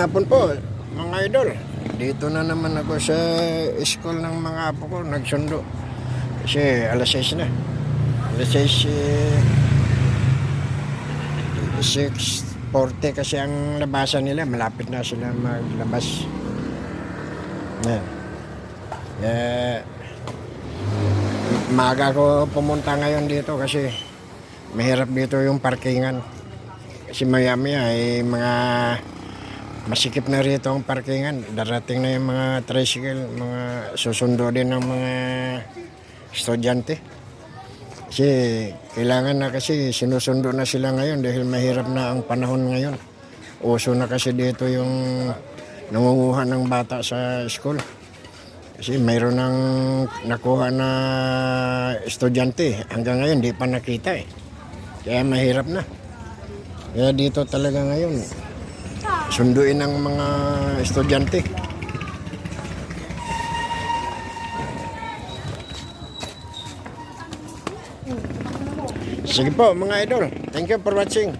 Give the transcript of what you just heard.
hapon po, mga idol. Dito na naman ako sa school ng mga apo ko, nagsundo. Kasi alas 6 na. Alas 6, 6:40 kasi ang labasan nila. Malapit na sila maglabas. Yan. Maaga ko pumunta ngayon dito kasi mahirap dito yung parkingan. Kasi maya-maya mga masikip na rito ang parkingan. Darating na yung mga tricycle, mga susundo din ng mga estudyante. Kasi kailangan na kasi sinusundo na sila ngayon dahil mahirap na ang panahon ngayon. Uso na kasi dito yung nangunguha ng bata sa school. Kasi mayroon ng nakuha na estudyante. Hanggang ngayon di pa nakita eh. Kaya mahirap na. Kaya dito talaga ngayon, sunduin ng mga estudyante. Sige po mga idol. Thank you for watching.